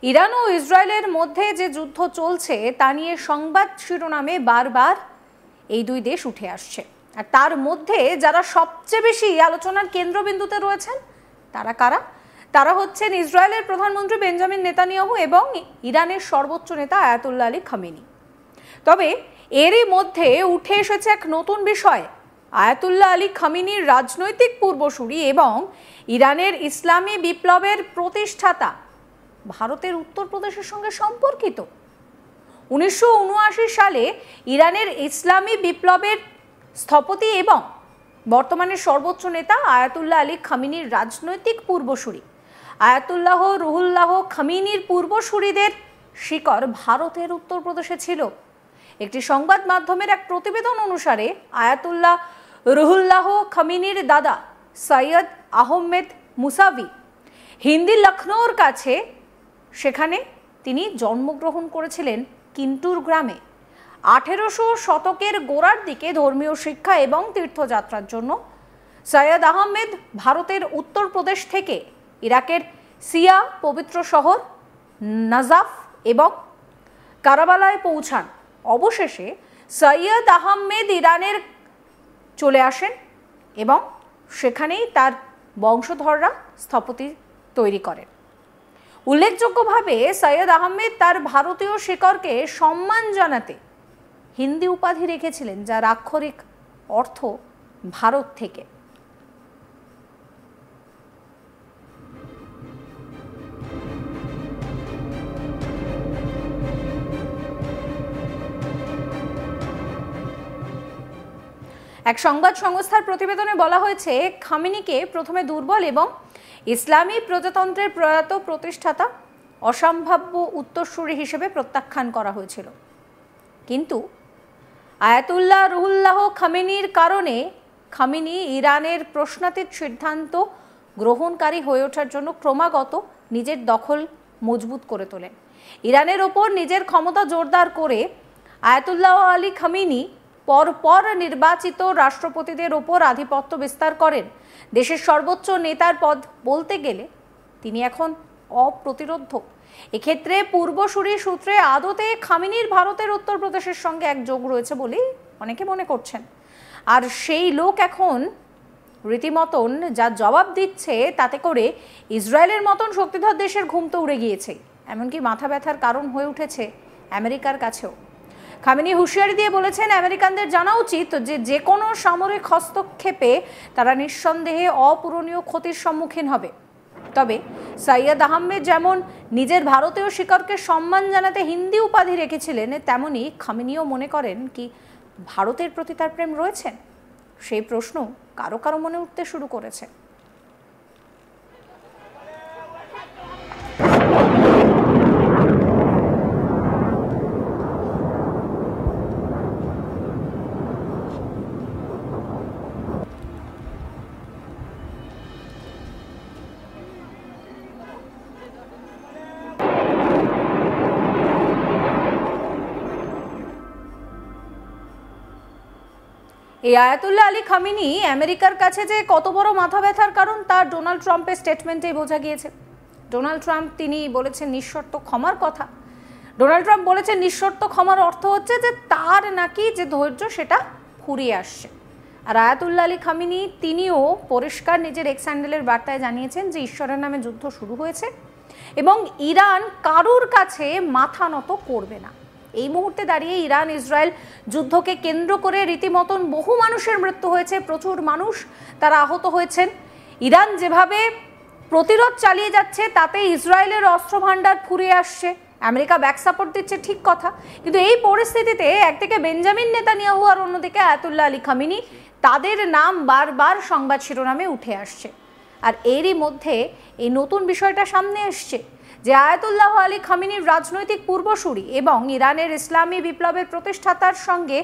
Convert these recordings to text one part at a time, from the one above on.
Iran ও ইসরায়েলের মধ্যে যে যুদ্ধ চলছে তা নিয়ে সংবাদ শিরোনামে বারবার এই দুই দেশ উঠে আসছে। আর তার মধ্যে যারা সবচেয়ে বেশি আলোচনার কেন্দ্রবিন্দুতে রয়েছেন তারা কারা? তারা হচ্ছেন ইসরায়েলের প্রধানমন্ত্রী বেঞ্জামিন নেতানিয়াহু এবং ইরানের সর্বোচ্চ নেতা আয়াতুল্লাহ আলী খামেনি। তবে এরই মধ্যে উঠে এসেছে এক নতুন বিষয়, আয়াতুল্লাহ আলী খামেনির রাজনৈতিক পূর্বসূরি এবং ইরানের ইসলামী বিপ্লবের প্রতিষ্ঠাতা ভারতের উত্তরপ্রদেশের সঙ্গে সম্পর্কিত। 1979 সালে ইরানের ইসলামী বিপ্লবের স্থপতি এবং বর্তমানে সর্বোচ্চ নেতা আয়াতুল্লাহ আলী খামেনির রাজনৈতিক পূর্বসূরি আয়াতুল্লাহ রুহুল্লাহ খামেনির পূর্বসূরিদের শিকড় ভারতের উত্তরপ্রদেশে ছিল। একটি সংবাদ মাধ্যমের এক প্রতিবেদন অনুসারে আয়াতুল্লাহ রুহুল্লাহ খামেনির দাদা সৈয়দ আহমেদ মুসাভি হিন্দি লখনৌর কাছে, সেখানে তিনি জন্মগ্রহণ করেছিলেন কিন্টুর গ্রামে। 1800 শতকের গোড়ার দিকে ধর্মীয় শিক্ষা এবং তীর্থযাত্রার জন্য সৈয়দ আহমেদ ভারতের উত্তরপ্রদেশ থেকে ইরাকের সিয়া পবিত্র শহর নাজাফ এবং কারাবালায় পৌঁছান। অবশেষে সৈয়দ আহমেদ ইরানের চলে আসেন এবং সেখানেই তার বংশধররা স্থপতি তৈরি করেন। উল্লেখযোগ্যভাবে সৈয়দ আহমেদ তার ভারতীয় শিকড়কে সম্মান জানাতে হিন্দি উপাধি রেখেছিলেন, যার আক্ষরিক অর্থ ভারত থেকে। এক সংবাদ সংস্থার প্রতিবেদনে বলা হয়েছে, খামেনিকে প্রথমে দুর্বল এবং ইসলামী প্রজাতন্ত্রের প্রয়াত প্রতিষ্ঠাতা অসম্ভাব্য উত্তরসূরি হিসেবে প্রত্যাখ্যান করা হয়েছিল। কিন্তু আয়াতুল্লাহ রুহুল্লাহ খামেনির কারণে খামেনি ইরানের প্রশ্নাতীত সিদ্ধান্ত গ্রহণকারী হয়ে ওঠার জন্য ক্রমাগত নিজের দখল মজবুত করে তোলেন। ইরানের ওপর নিজের ক্ষমতা জোরদার করে আয়াতুল্লাহ আলী খামেনি পরপর নির্বাচিত রাষ্ট্রপতিদের ওপর আধিপত্য বিস্তার করেন। দেশের সর্বোচ্চ নেতার পদ বলতে গেলে তিনি এখন অপ্রতিরোধ্য। এক্ষেত্রে পূর্বসূরি সূত্রে আদতে খামেনির ভারতের উত্তরপ্রদেশের সঙ্গে এক যোগ রয়েছে বলেই অনেকে মনে করছেন। আর সেই লোক এখন রীতিমতন যা জবাব দিচ্ছে তাতে করে ইসরায়েলের মতন শক্তিধর দেশের ঘুম তো উড়ে গিয়েছে, এমনকি মাথা ব্যথার কারণ হয়ে উঠেছে আমেরিকার কাছেও। খামেনি হুঁশিয়ারি দিয়ে বলেছেন, আমেরিকানদের জানা উচিত যে কোনো সামরিক হস্তক্ষেপে তারা নিঃসন্দেহে অপূরণীয় ক্ষতির সম্মুখীন হবে। তবে সৈয়দ আহমেদ যেমন নিজের ভারতীয় শিকড়কে সম্মান জানাতে হিন্দি উপাধি রেখেছিলেন, তেমনি খামেনিও মনে করেন কি ভারতের প্রতি তার প্রেম রয়েছে? সেই প্রশ্ন কারো কারো মনে উঠতে শুরু করেছে। এই আয়াতুল্লাহ আলী খামেনি আমেরিকার কাছে যে কত বড় মাথা ব্যথার কারণ তা ডোনাল্ড ট্রাম্পের স্টেটমেন্টেই বোঝা গিয়েছে। ডোনাল্ড ট্রাম্প তিনি বলেছেন নিঃশর্ত ক্ষমার কথা। ডোনাল্ড ট্রাম্প বলেছেন নিঃশর্ত ক্ষমার অর্থ হচ্ছে যে তার নাকি যে ধৈর্য সেটা ফুরিয়ে আসছে। আর আয়াতুল্লাহ আলী খামেনি তিনিও পরিষ্কার নিজের এক্স হ্যান্ডেলের বার্তায় জানিয়েছেন যে ঈশ্বরের নামে যুদ্ধ শুরু হয়েছে এবং ইরান কারুর কাছে মাথা নত করবে না। এই মুহূর্তে দাঁড়িয়ে ইরান ইসরায়েল যুদ্ধকে কেন্দ্র করে রীতিমতন বহু মানুষের মৃত্যু হয়েছে, প্রচুর মানুষ তারা আহত হয়েছেন। ইরান যেভাবে প্রতিরোধ চালিয়ে যাচ্ছে তাতে ইসরায়েলের অস্ত্র ভাণ্ডার ফুরিয়ে আসছে, আমেরিকা ব্যাক সাপোর্ট দিচ্ছে, ঠিক কথা। কিন্তু এই পরিস্থিতিতে একদিকে বেঞ্জামিন নেতানিয়াহু আর অন্যদিকে আয়াতুল্লাহ আলী খামেনি, তাদের নাম বারবার সংবাদ শিরোনামে উঠে আসছে। আর এরই মধ্যে এই নতুন বিষয়টা সামনে আসছে যে আয়াতুল্লাহ আলী খামেনির রাজনৈতিক পূর্বসূরি এবং ইরানের ইসলামী বিপ্লবের প্রতিষ্ঠাতার সঙ্গে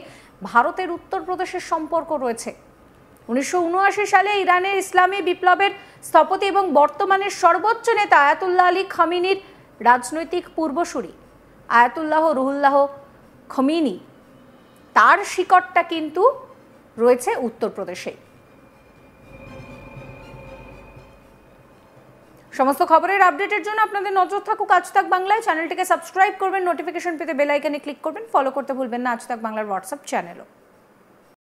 ভারতের উত্তরপ্রদেশের সম্পর্ক রয়েছে। 1979 সালে ইরানের ইসলামী বিপ্লবের স্থপতি এবং বর্তমানের সর্বোচ্চ নেতা আয়াতুল্লাহ আলী খামেনির রাজনৈতিক পূর্বসূরি আয়াতুল্লাহ রুহুল্লাহ খামেনি, তার শিকড়টা কিন্তু রয়েছে উত্তরপ্রদেশে। সমস্ত খবরের আপডেটের জন্য আপনাদের নজর থাকুক আজ তাক বাংলায়। চ্যানেলটিকে সাবস্ক্রাইব করবেন, নোটিফিকেশন পেতে বেল আইকনে ক্লিক করবেন, ফলো করতে ভুলবেন না আজ তাক বাংলার হোয়াটসঅ্যাপ চ্যানেলও।